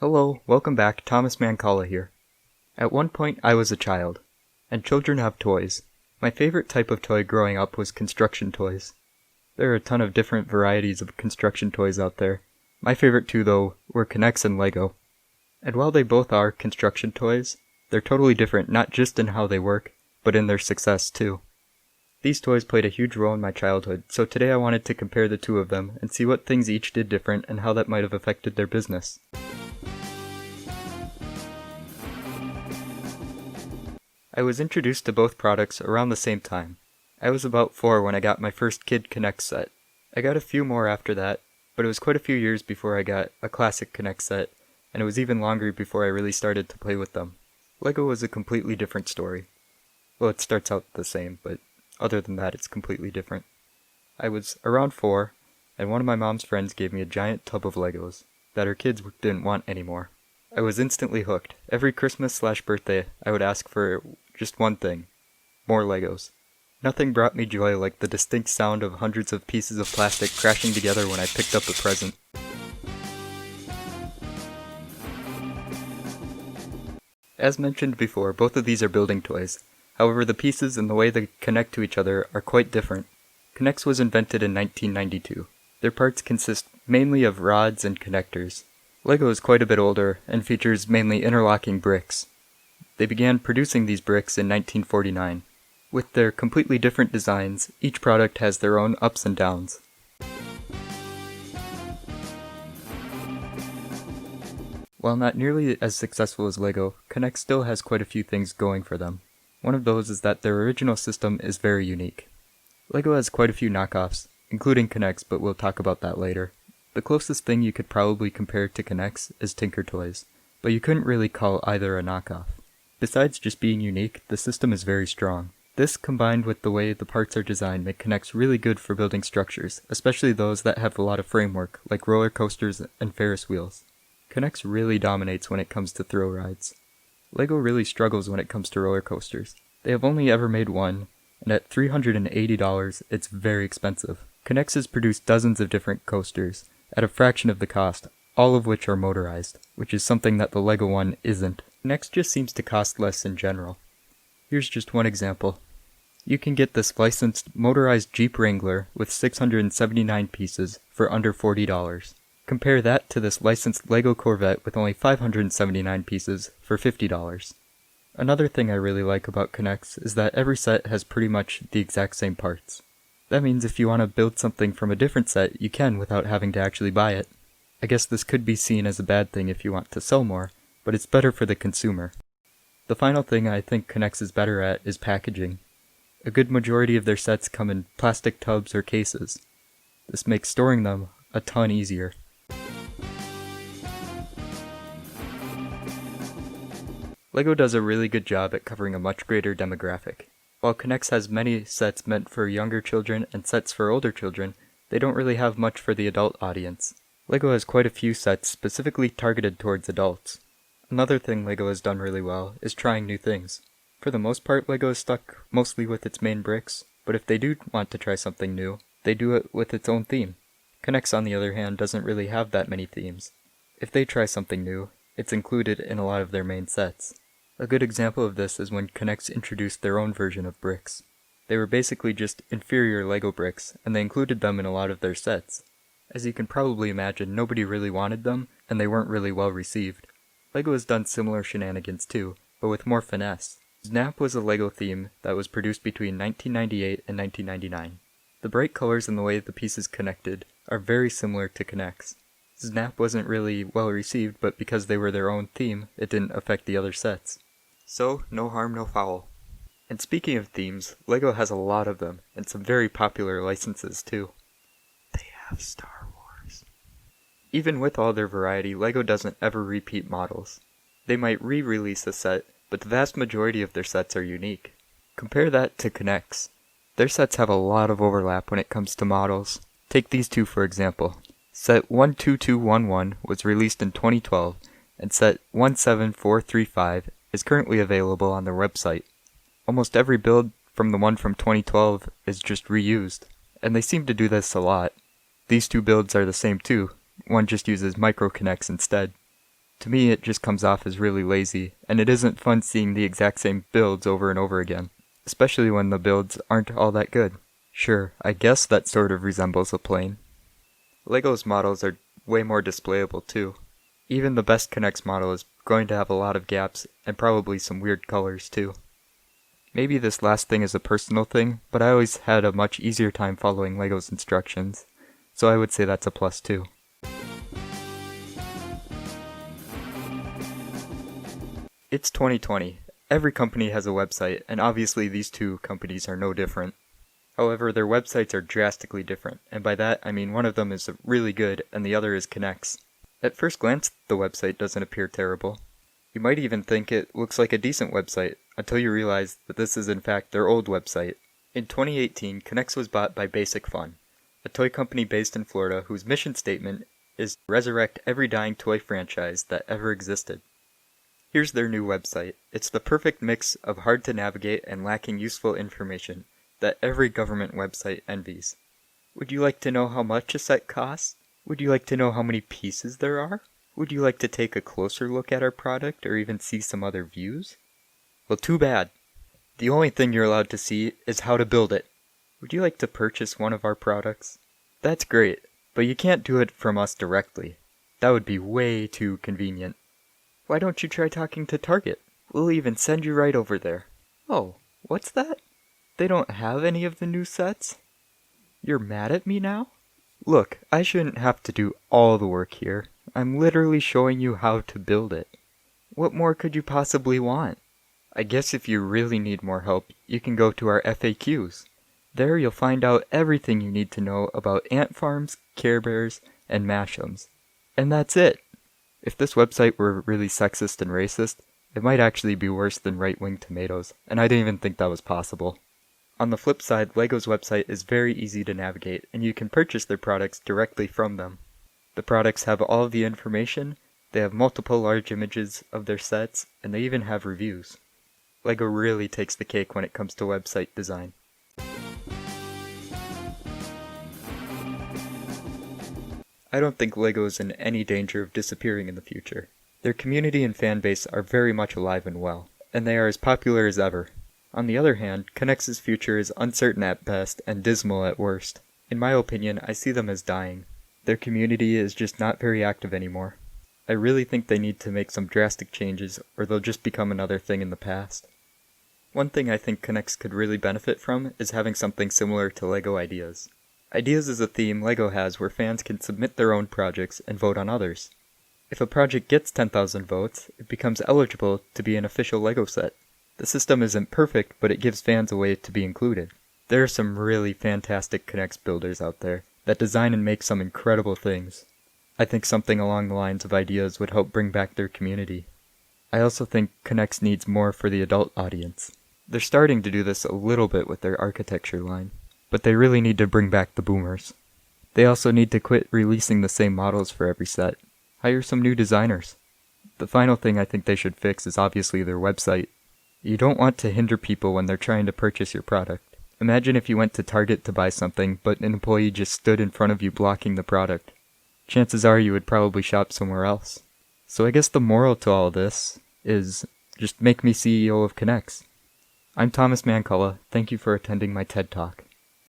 Hello, welcome back, Thomas Mancala here. At one point I was a child, and children have toys. My favorite type of toy growing up was construction toys. There are a ton of different varieties of construction toys out there. My favorite two, though, were K'NEX and Lego. And while they both are construction toys, they're totally different not just in how they work, but in their success too. These toys played a huge role in my childhood, so today I wanted to compare the two of them and see what things each did different and how that might have affected their business. I was introduced to both products around the same time. I was about 4 when I got my first Kid K'NEX set. I got a few more after that, but it was quite a few years before I got a classic K'NEX set, and it was even longer before I really started to play with them. Lego was a completely different story. Well, it starts out the same, but other than that, it's completely different. I was around 4, and one of my mom's friends gave me a giant tub of Legos that her kids didn't want anymore. I was instantly hooked. Every Christmas/birthday, I would ask for just one thing: more Legos. Nothing brought me joy like the distinct sound of hundreds of pieces of plastic crashing together when I picked up a present. As mentioned before, both of these are building toys. However, the pieces and the way they connect to each other are quite different. K'NEX was invented in 1992. Their parts consist mainly of rods and connectors. Lego is quite a bit older and features mainly interlocking bricks. They began producing these bricks in 1949. With their completely different designs, each product has their own ups and downs. While not nearly as successful as Lego, K'NEX still has quite a few things going for them. One of those is that their original system is very unique. Lego has quite a few knockoffs, including K'NEX, but we'll talk about that later. The closest thing you could probably compare to K'NEX is Tinker Toys, but you couldn't really call either a knockoff. Besides just being unique, the system is very strong. This, combined with the way the parts are designed, make K'NEX really good for building structures, especially those that have a lot of framework, like roller coasters and Ferris wheels. K'NEX really dominates when it comes to thrill rides. Lego really struggles when it comes to roller coasters. They have only ever made one, and at $380, it's very expensive. K'NEX has produced dozens of different coasters, at a fraction of the cost, all of which are motorized, which is something that the Lego one isn't. K'NEX just seems to cost less in general. Here's just one example. You can get this licensed motorized Jeep Wrangler with 679 pieces for under $40. Compare that to this licensed Lego Corvette with only 579 pieces for $50. Another thing I really like about K'NEX is that every set has pretty much the exact same parts. That means if you want to build something from a different set, you can without having to actually buy it. I guess this could be seen as a bad thing if you want to sell more, but it's better for the consumer. The final thing I think K'NEX is better at is packaging. A good majority of their sets come in plastic tubs or cases. This makes storing them a ton easier. Lego does a really good job at covering a much greater demographic. While K'NEX has many sets meant for younger children and sets for older children, they don't really have much for the adult audience. Lego has quite a few sets specifically targeted towards adults. Another thing Lego has done really well is trying new things. For the most part, Lego is stuck mostly with its main bricks, but if they do want to try something new, they do it with its own theme. K'NEX, on the other hand, doesn't really have that many themes. If they try something new, it's included in a lot of their main sets. A good example of this is when K'NEX introduced their own version of bricks. They were basically just inferior Lego bricks, and they included them in a lot of their sets. As you can probably imagine, nobody really wanted them, and they weren't really well received. Lego has done similar shenanigans too, but with more finesse. Snap was a Lego theme that was produced between 1998 and 1999. The bright colors and the way the pieces connected are very similar to K'NEX. Snap wasn't really well received, but because they were their own theme, it didn't affect the other sets. So, no harm, no foul. And speaking of themes, Lego has a lot of them, and some very popular licenses too. They have Star Wars. Even with all their variety, Lego doesn't ever repeat models. They might re-release a set, but the vast majority of their sets are unique. Compare that to K'NEX. Their sets have a lot of overlap when it comes to models. Take these two for example. Set 12211 was released in 2012, and set 17435 is currently available on their website. Almost every build from the one from 2012 is just reused, and they seem to do this a lot. These two builds are the same too, one just uses micro K'NEX instead. To me, it just comes off as really lazy, and it isn't fun seeing the exact same builds over and over again, especially when the builds aren't all that good. Sure, I guess that sort of resembles a plane. LEGO's models are way more displayable too. Even the best K'NEX model is going to have a lot of gaps and probably some weird colors too. Maybe this last thing is a personal thing, but I always had a much easier time following LEGO's instructions, so I would say that's a plus too. It's 2020. Every company has a website, and obviously these two companies are no different. However, their websites are drastically different, and by that I mean one of them is really good and the other is K'NEX. At first glance, the website doesn't appear terrible. You might even think it looks like a decent website, until you realize that this is in fact their old website. In 2018, K'NEX was bought by Basic Fun, a toy company based in Florida whose mission statement is to resurrect every dying toy franchise that ever existed. Here's their new website. It's the perfect mix of hard to navigate and lacking useful information that every government website envies. Would you like to know how much a set costs? Would you like to know how many pieces there are? Would you like to take a closer look at our product or even see some other views? Well, too bad. The only thing you're allowed to see is how to build it. Would you like to purchase one of our products? That's great, but you can't do it from us directly. That would be way too convenient. Why don't you try talking to Target? We'll even send you right over there. Oh, what's that? They don't have any of the new sets? You're mad at me now? Look, I shouldn't have to do all the work here. I'm literally showing you how to build it. What more could you possibly want? I guess if you really need more help, you can go to our FAQs. There you'll find out everything you need to know about ant farms, Care Bears, and Mash'ems. And that's it. If this website were really sexist and racist, it might actually be worse than right-wing tomatoes, and I didn't even think that was possible. On the flip side, LEGO's website is very easy to navigate, and you can purchase their products directly from them. The products have all of the information, they have multiple large images of their sets, and they even have reviews. LEGO really takes the cake when it comes to website design. I don't think LEGO is in any danger of disappearing in the future. Their community and fan base are very much alive and well, and they are as popular as ever. On the other hand, K'NEX's future is uncertain at best and dismal at worst. In my opinion, I see them as dying. Their community is just not very active anymore. I really think they need to make some drastic changes, or they'll just become another thing in the past. One thing I think K'NEX could really benefit from is having something similar to LEGO Ideas. Ideas is a theme LEGO has where fans can submit their own projects and vote on others. If a project gets 10,000 votes, it becomes eligible to be an official LEGO set. The system isn't perfect, but it gives fans a way to be included. There are some really fantastic K'NEX builders out there that design and make some incredible things. I think something along the lines of Ideas would help bring back their community. I also think K'NEX needs more for the adult audience. They're starting to do this a little bit with their architecture line, but they really need to bring back the boomers. They also need to quit releasing the same models for every set. Hire some new designers. The final thing I think they should fix is obviously their website. You don't want to hinder people when they're trying to purchase your product. Imagine if you went to Target to buy something, but an employee just stood in front of you blocking the product. Chances are you would probably shop somewhere else. So I guess the moral to all this is just make me CEO of K'NEX. I'm Thomas Manculla. Thank you for attending my TED Talk.